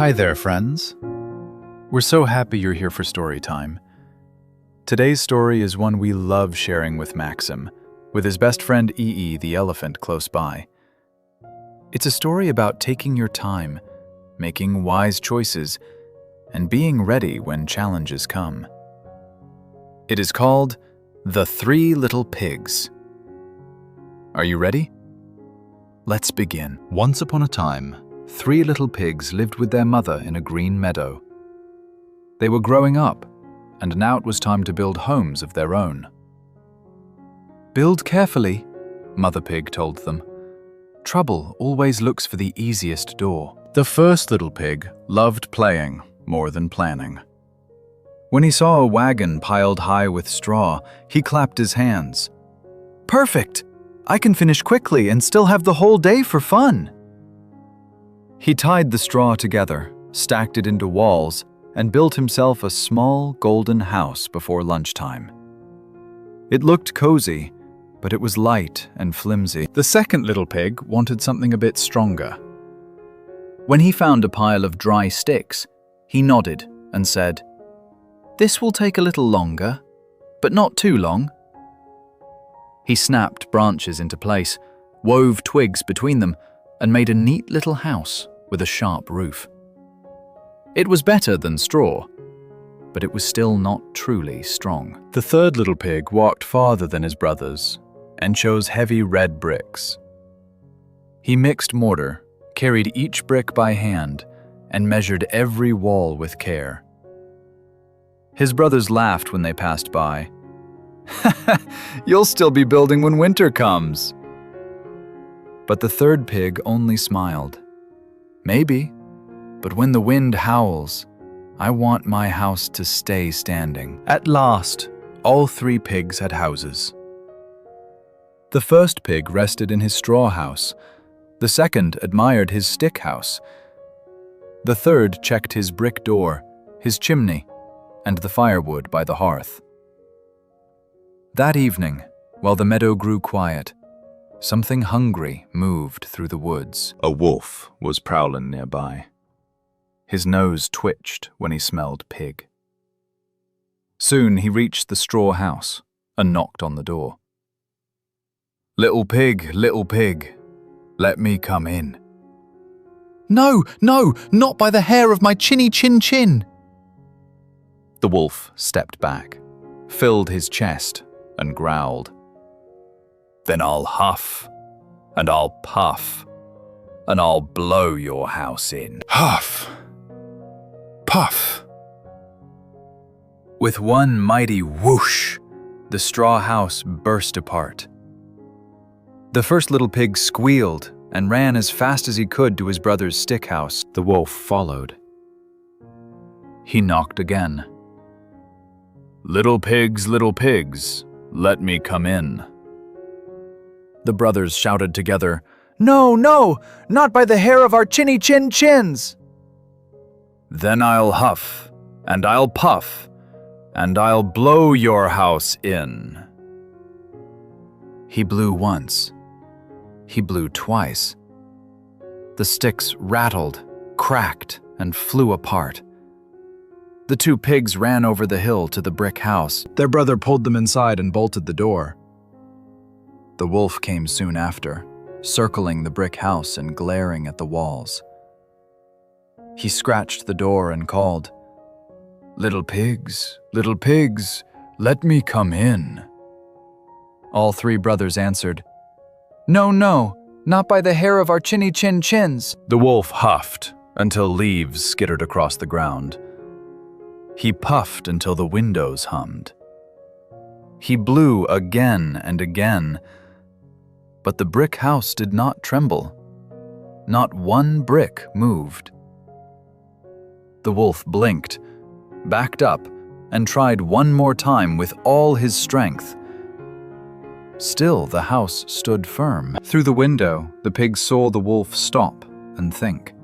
Hi there, friends. We're so happy you're here for story time. Today's story is one we love sharing with Maxim, with his best friend EE the elephant close by. It's a story about taking your time, making wise choices, and being ready when challenges come. It is called The Three Little Pigs. Are you ready? Let's begin. Once upon a time, three little pigs lived with their mother in a green meadow. They were growing up, and now it was time to build homes of their own. "Build carefully," Mother Pig told them. "Trouble always looks for the easiest door." The first little pig loved playing more than planning. When he saw a wagon piled high with straw, he clapped his hands. "Perfect! I can finish quickly and still have the whole day for fun." He tied the straw together, stacked it into walls, and built himself a small golden house before lunchtime. It looked cozy, but it was light and flimsy. The second little pig wanted something a bit stronger. When he found a pile of dry sticks, he nodded and said, "This will take a little longer, but not too long." He snapped branches into place, wove twigs between them, and made a neat little house with a sharp roof. It was better than straw, but it was still not truly strong. The third little pig walked farther than his brothers and chose heavy red bricks. He mixed mortar, carried each brick by hand, and measured every wall with care. His brothers laughed when they passed by. "You'll still be building when winter comes." But the third pig only smiled. "Maybe, but when the wind howls, I want my house to stay standing." At last, all three pigs had houses. The first pig rested in his straw house. The second admired his stick house. The third checked his brick door, his chimney, and the firewood by the hearth. That evening, while the meadow grew quiet, something hungry moved through the woods. A wolf was prowling nearby. His nose twitched when he smelled pig. Soon he reached the straw house and knocked on the door. Little pig, let me come in." "No, no, not by the hair of my chinny chin chin." The wolf stepped back, filled his chest, and growled. "Then I'll huff, and I'll puff, and I'll blow your house in." Huff! Puff! With one mighty whoosh, the straw house burst apart. The first little pig squealed and ran as fast as he could to his brother's stick house. The wolf followed. He knocked again. Little pigs, let me come in." The brothers shouted together, "No, no, not by the hair of our chinny chin chins." "Then I'll huff, and I'll puff, and I'll blow your house in." He blew once. He blew twice. The sticks rattled, cracked, and flew apart. The two pigs ran over the hill to the brick house. Their brother pulled them inside and bolted the door. The wolf came soon after, circling the brick house and glaring at the walls. He scratched the door and called, little pigs, let me come in." All three brothers answered, "No, no, not by the hair of our chinny chin chins." The wolf huffed until leaves skittered across the ground. He puffed until the windows hummed. He blew again and again, but the brick house did not tremble. Not one brick moved. The wolf blinked, backed up, and tried one more time with all his strength. Still, the house stood firm. Through the window, the pig saw the wolf stop and think.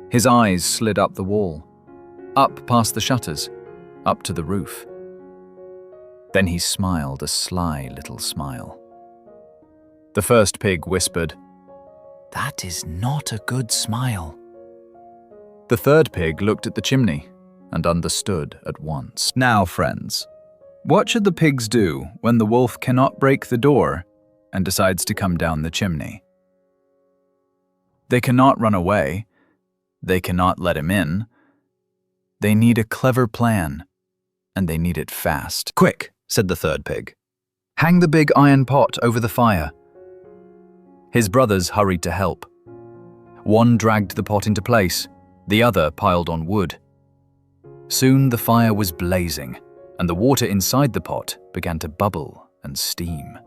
His eyes slid up the wall, up past the shutters, up to the roof. Then he smiled a sly little smile. The first pig whispered, "That is not a good smile." The third pig looked at the chimney and understood at once. Now, friends, what should the pigs do when the wolf cannot break the door and decides to come down the chimney? They cannot run away. They cannot let him in. They need a clever plan, and they need it fast. "Quick," said the third pig. "Hang the big iron pot over the fire." His brothers hurried to help. One dragged the pot into place, the other piled on wood. Soon the fire was blazing, and the water inside the pot began to bubble and steam.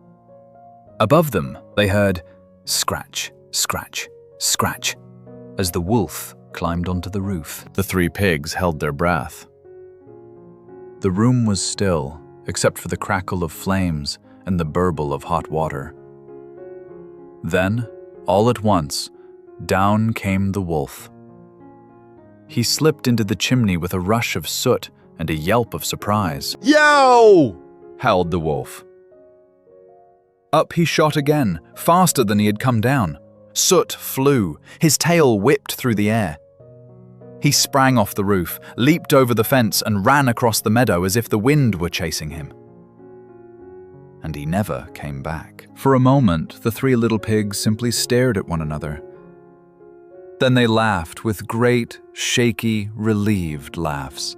Above them, they heard scratch, scratch, scratch, as the wolf climbed onto the roof. The three pigs held their breath. The room was still, except for the crackle of flames and the burble of hot water. Then, all at once, down came the wolf. He slipped into the chimney with a rush of soot and a yelp of surprise. "Yo!" howled the wolf. Up he shot again, faster than he had come down. Soot flew, his tail whipped through the air. He sprang off the roof, leaped over the fence, and ran across the meadow as if the wind were chasing him. And he never came back. For a moment, the three little pigs simply stared at one another. Then they laughed with great, shaky, relieved laughs.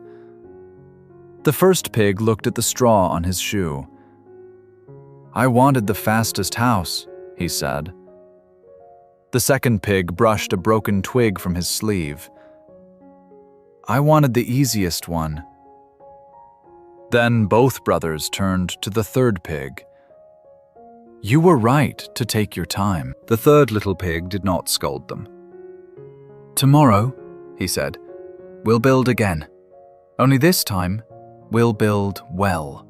The first pig looked at the straw on his shoe. "I wanted the fastest house," he said. The second pig brushed a broken twig from his sleeve. "I wanted the easiest one." Then both brothers turned to the third pig. "You were right to take your time." The third little pig did not scold them. "Tomorrow," he said, "we'll build again. Only this time, we'll build well."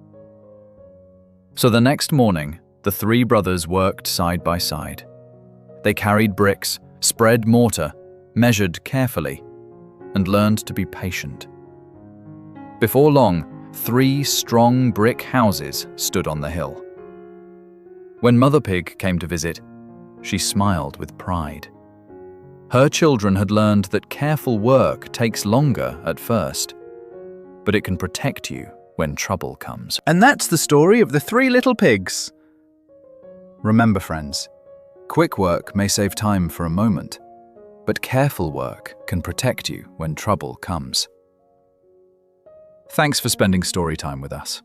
So the next morning, the three brothers worked side by side. They carried bricks, spread mortar, measured carefully, and learned to be patient. Before long, 3 strong brick houses stood on the hill. When Mother Pig came to visit, she smiled with pride. Her children had learned that careful work takes longer at first, but it can protect you when trouble comes. And that's the story of the 3 little pigs. Remember, friends, quick work may save time for a moment, but careful work can protect you when trouble comes. Thanks for spending story time with us.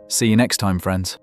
See you next time, friends.